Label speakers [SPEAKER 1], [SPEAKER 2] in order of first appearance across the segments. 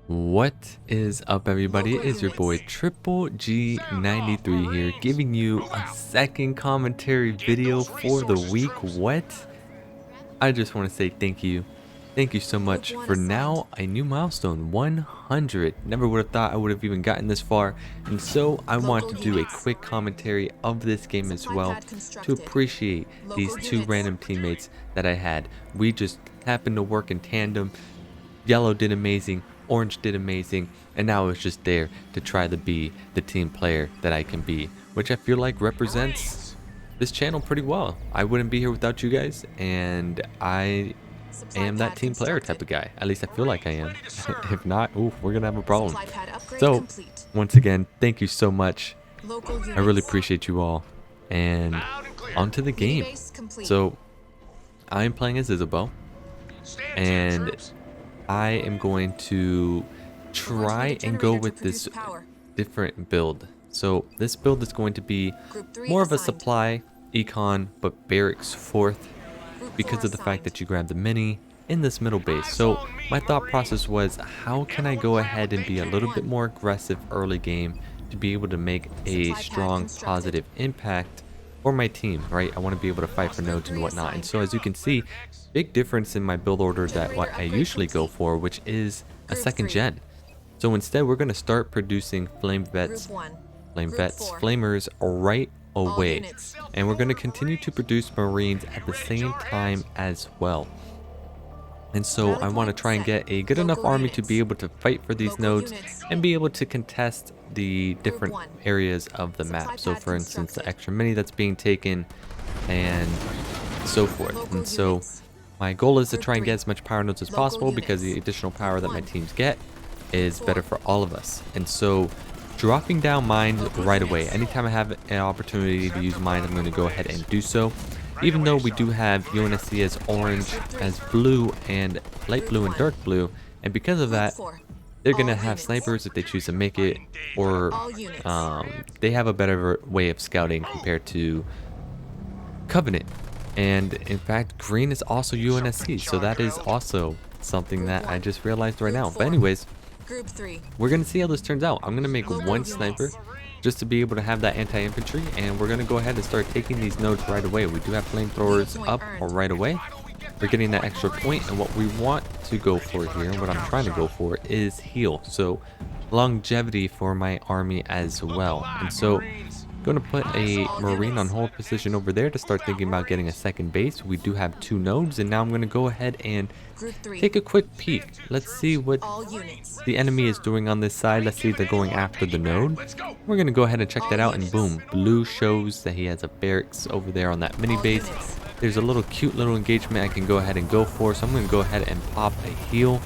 [SPEAKER 1] What is up, everybody? It is your boy Triple G93 here, giving you a second commentary video for the week. What? I just want to say thank you. Thank you so much for now a new milestone, 100. Never would have thought I would have even gotten this far. And so I want to do a quick commentary of this game as well to appreciate these two random teammates that I had. We just happened to work in tandem. Yellow did amazing, Orange did amazing, and now it's just there to try to be the team player that I can be, which I feel like represents this channel pretty well. I wouldn't be here without you guys, and I am that team player type of guy. At least I feel like I am. If not, ooh, we're gonna have a problem. So once again, thank you so much. I really appreciate you all, and on to the game. So I am playing as Isabel, and I am going to try and go with this different build. So this build is going to be more of a supply econ, but barracks fourth, because of the fact that you grab the mini in this middle base. So my thought process was, how can I go ahead and be a little bit more aggressive early game to be able to make a strong positive impact for my team, right? I want to be able to fight for nodes and whatnot. And so as you can see, big difference in my build order that what I usually go for, which is a second gen. So instead, we're going to start producing flamers right away. And we're going to continue to produce marines at the same time as well. And so I want to try and get a good enough army to be able to fight for these nodes and be able to contest the different areas of the map. So for instance, the extra mini that's being taken and so forth. And so my goal is to try and get as much power nodes as possible, because the additional power that my teams get is better for all of us. And so dropping down mines right away. Anytime I have an opportunity to use mines, I'm going to go ahead and do so. Even though we do have UNSC as orange, as blue, and light blue and dark blue, and because of that, they're going to have snipers if they choose to make it, or they have a better way of scouting compared to Covenant. And in fact, green is also UNSC, so that is also something that I just realized right now. But anyways, we're going to see how this turns out. I'm going to make one sniper just to be able to have that anti-infantry, and we're going to go ahead and start taking these nodes right away. We do have flamethrowers up right away. We're getting that extra point, and what we want to go for here, what I'm trying to go for, is heal. So longevity for my army as well. And so going to put a marine on hold position over there to start thinking about getting a second base. We do have two nodes, and now I'm going to go ahead and take a quick peek. Let's see what the enemy is doing on this side. Let's see if they're going after the node. We're going to go ahead and check that out, and boom, blue shows that he has a barracks over there on that mini base. There's a little cute little engagement I can go ahead and go for, so I'm going to go ahead and pop a heal.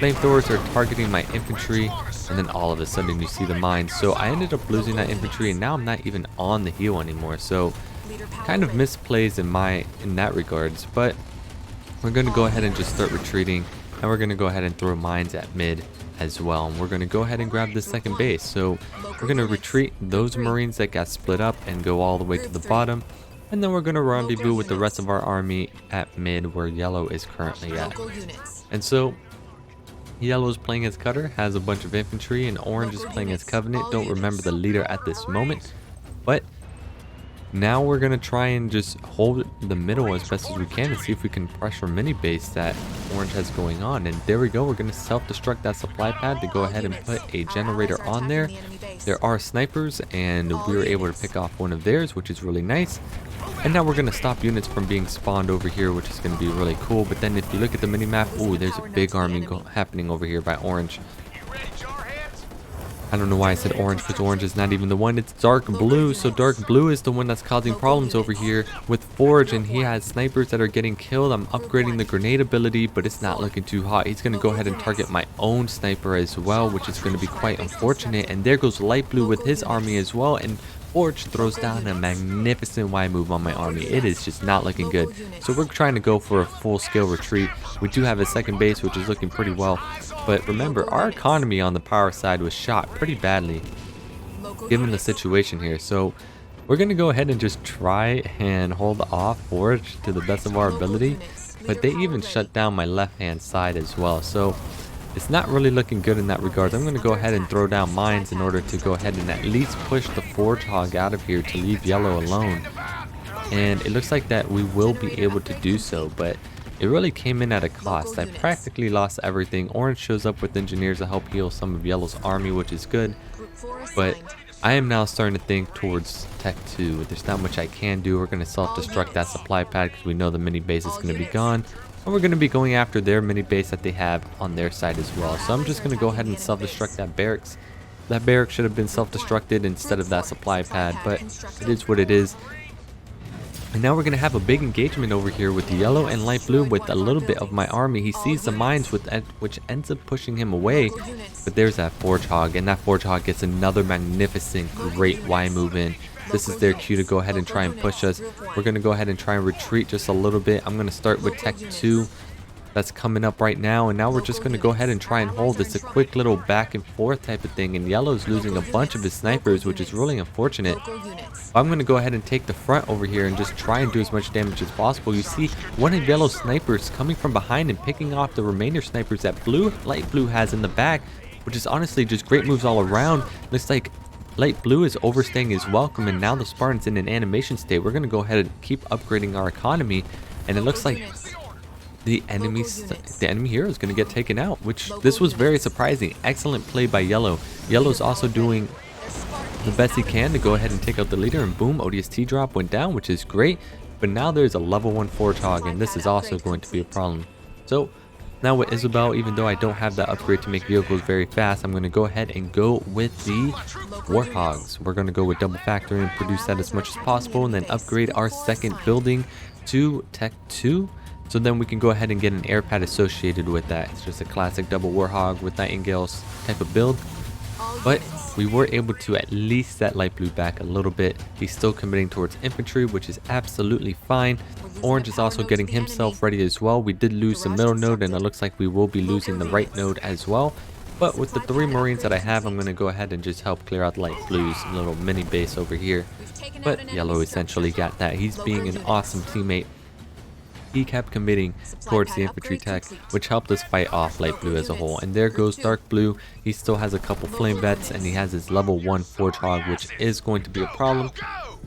[SPEAKER 1] Flamethrowers are targeting my infantry, and then all of a sudden you see the mines. So I ended up losing that infantry, and now I'm not even on the heal anymore. So kind of misplays in that regards, but we're going to go ahead and just start retreating, and we're going to go ahead and throw mines at mid as well. And we're going to go ahead and grab the second base. So we're going to retreat those marines that got split up and go all the way to the bottom. And then we're going to rendezvous with the rest of our army at mid, where yellow is currently at. And so yellow is playing as Cutter, has a bunch of infantry, and orange is playing as Covenant. Don't remember the leader at this moment, but now we're going to try and just hold the middle as best as we can and see if we can pressure mini base that orange has going on. And there we go. We're going to self-destruct that supply pad to go ahead and put a generator on there. There are snipers, and we were able to pick off one of theirs, which is really nice. And now we're going to stop units from being spawned over here, which is going to be really cool. But then if you look at the mini-map, ooh, there's a big army happening over here by orange. I don't know why I said orange, because orange is not even the one. It's dark blue. So dark blue is the one that's causing problems over here with Forge, and he has snipers that are getting killed. I'm upgrading the grenade ability, but it's not looking too hot. He's going to go ahead and target my own sniper as well, which is going to be quite unfortunate. And there goes light blue with his army as well, and Forge throws down a magnificent Y move on my army. It is just not looking good. So we're trying to go for a full scale retreat. We do have a second base, which is looking pretty well. But remember, our economy on the power side was shot pretty badly, given the situation here. So we're going to go ahead and just try and hold off Forge to the best of our ability. But they even shut down my left hand side as well. So it's not really looking good in that regard. I'm going to go ahead and throw down mines in order to go ahead and at least push the Forge Hog out of here to leave yellow alone. And it looks like that we will be able to do so, but it really came in at a cost. I practically lost everything. Orange shows up with engineers to help heal some of yellow's army, which is good, but I am now starting to think towards Tech 2. There's not much I can do. We're going to self-destruct that supply pad because we know the mini base is going to be gone. And we're going to be going after their mini base that they have on their side as well. So I'm just going to go ahead and self-destruct that barracks. That barracks should have been self-destructed instead of that supply pad, but it is what it is. And now we're going to have a big engagement over here with the yellow and light blue with a little bit of my army. He sees the mines, which ends up pushing him away. But there's that Forge Hog, and that Forge Hog gets another magnificent, great Y move in. This is their cue to go ahead and try and push us. We're going to go ahead and try and retreat just a little bit. I'm going to start with Tech 2. That's coming up right now, and now we're just going to go ahead and try and hold. It's a quick little back and forth type of thing, and yellow's losing a bunch of his snipers, which is really unfortunate. I'm going to go ahead and take the front over here and just try and do as much damage as possible. You see one of yellow's snipers coming from behind and picking off the remainder snipers that light blue has in the back, which is honestly just great moves all around. Looks like light blue is overstaying his welcome, and now the Spartan's in an animation state. We're going to go ahead and keep upgrading our economy, and it looks like the enemy hero is going to get taken out, which this was very surprising. Excellent play by yellow. Yellow's also doing the best he can to go ahead and take out the leader, and boom, ODST drop went down, which is great. But now there's a level 1 Forge Hog, and this is also going to be a problem. So now with Isabel, even though I don't have that upgrade to make vehicles very fast, I'm going to go ahead and go with the Warthogs. We're going to go with double factory and produce that as much as possible, and then upgrade our second building to Tech 2. So then we can go ahead and get an air pad associated with that. It's just a classic double Warthog with Nightingales type of build. But we were able to at least set light blue back a little bit. He's still committing towards infantry, which is absolutely fine. Orange is also getting himself ready as well. We did lose the middle node, and it looks like we will be losing the right node as well. But with the 3 Marines that I have, I'm going to go ahead and just help clear out light blue's little mini base over here. But yellow essentially got that. He's being an awesome teammate. He kept committing towards the infantry tech, which helped us fight off light blue as a whole. And there goes dark blue. He still has a couple flame vets, and he has his level 1 Forge Hog, which is going to be a problem.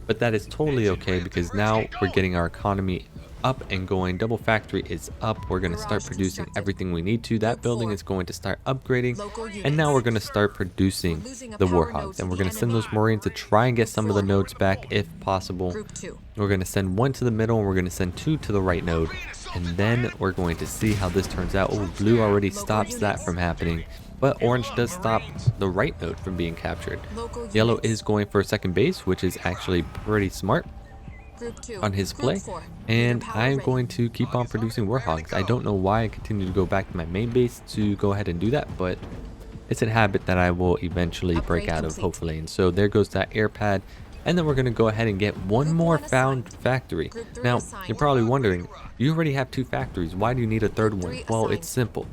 [SPEAKER 1] But that is totally okay, because now we're getting our economy up and going. Double factory is up. We're going to start producing everything we need to. That building is going to start upgrading, and now we're going to start producing the Warthogs, and we're going to send those Marines to try and get some of the nodes back if possible. We're going to send 1 to the middle, and we're going to send 2 to the right node, and then we're going to see how this turns out. Oh, blue already stops that from happening, but orange does stop the right node from being captured. Yellow is going for a second base, which is actually pretty smart on his play, and I'm going to keep on producing Warthogs. I don't know why I continue to go back to my main base to go ahead and do that, but it's a habit that I will eventually break out of, hopefully. And so there goes that air pad, and then we're going to go ahead and get 1 more found factory. Now you're probably wondering, you already have 2 factories, why do you need a 3rd one? Well, it's simple.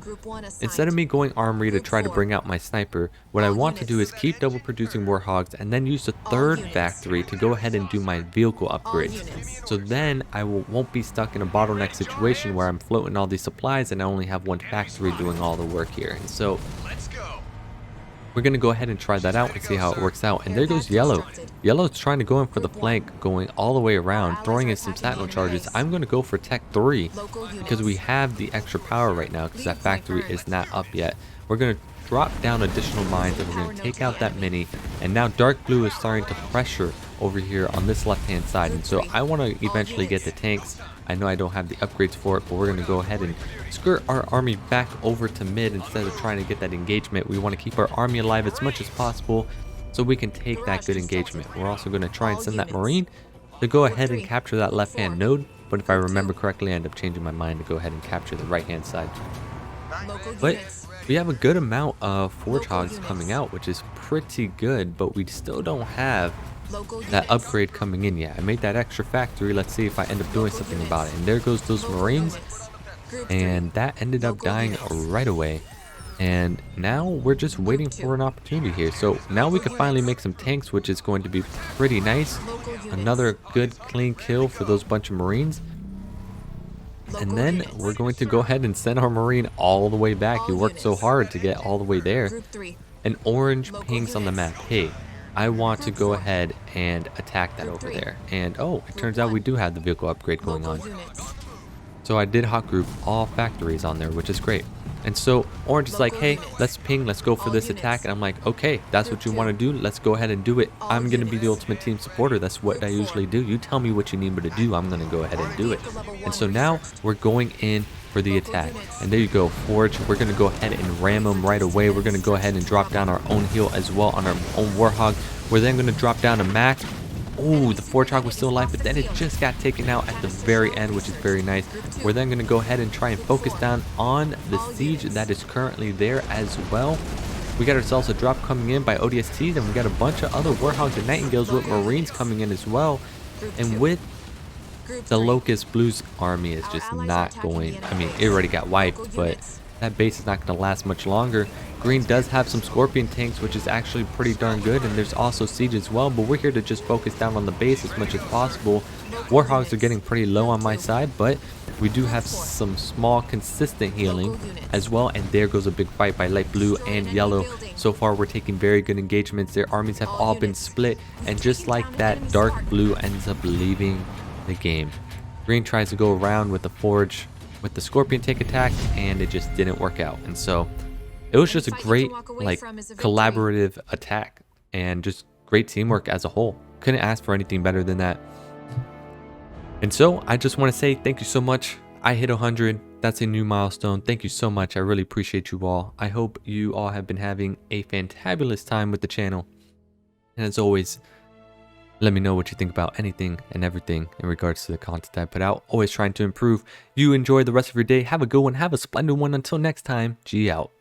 [SPEAKER 1] Instead of me going armory to try to bring out my sniper, what I want to do is keep double producing Warthogs and then use the 3rd factory to go ahead and do my vehicle upgrades. So then I won't be stuck in a bottleneck situation where I'm floating all these supplies and I only have 1 factory doing all the work here. And so we're going to go ahead and try that out and see how it works out. And there goes yellow. Yellow's trying to go in for the flank, going all the way around, throwing in some sentinel charges. I'm going to go for Tech 3 because we have the extra power right now because that factory is not up yet. We're going to drop down additional mines, and we're going to take out that mini. And now dark blue is starting to pressure over here on this left hand side, and so I want to eventually get the tanks. I know I don't have the upgrades for it, but we're going to go ahead and skirt our army back over to mid instead of trying to get that engagement. We want to keep our army alive as much as possible so we can take that good engagement. We're also going to try and send that Marine to go ahead and capture that left hand node, but if I remember correctly, I end up changing my mind to go ahead and capture the right hand side. But we have a good amount of Forge Hogs coming out, which is pretty good, but we still don't have that upgrade coming in yet. I made that extra factory. Let's see if I end up doing something about it. And there goes those Marines, and that ended up dying right away. And now we're just waiting for an opportunity here. So now we can finally make some tanks, which is going to be pretty nice. Another good clean kill for those bunch of Marines. And then we're going to go ahead and send our Marine all the way back. He worked so hard to get all the way there. An orange pings on the map. Hey, I want to go ahead and attack that over there. And oh, it turns out we do have the vehicle upgrade going on. So I did hot group all factories on there, which is great. And so Orange is like, hey, let's ping, let's go for this attack. And I'm like, okay, that's what you want to do. Let's go ahead and do it. I'm going to be the ultimate team supporter. That's what I usually do. You tell me what you need me to do. I'm going to go ahead and do it. And so now we're going in for the attack. And there you go, Forge. We're going to go ahead and ram them right away. We're going to go ahead and drop down our own heal as well on our own Warhog. We're then going to drop down a Max. Oh, the Forge Hog was still alive, but then it just got taken out at the very end, which is very nice. We're then going to go ahead and try and focus down on the siege that is currently there as well. We got ourselves a drop coming in by ODSTs, and we got a bunch of other Warhogs and Nightingales with Marines coming in as well. And with the Locust Blues army is just not going, I mean, it already got wiped, but that base is not going to last much longer. Green does have some Scorpion tanks, which is actually pretty darn good, and there's also Siege as well, but we're here to just focus down on the base as much as possible. Warhogs are getting pretty low on my side, but we do have some small consistent healing as well, and there goes a big fight by light blue and yellow. So far we're taking very good engagements. Their armies have all been split, and just like that, dark blue ends up leaving the game. Green tries to go around with the Forge with the Scorpion tank attack, and it just didn't work out. And so it was just a great like collaborative attack and just great teamwork as a whole. Couldn't ask for anything better than that. And so I just want to say thank you so much. I hit 100. That's a new milestone. Thank you so much. I really appreciate you all. I hope you all have been having a fantabulous time with the channel. And as always, let me know what you think about anything and everything in regards to the content I put out. Always trying to improve. You enjoy the rest of your day. Have a good one. Have a splendid one. Until next time, G out.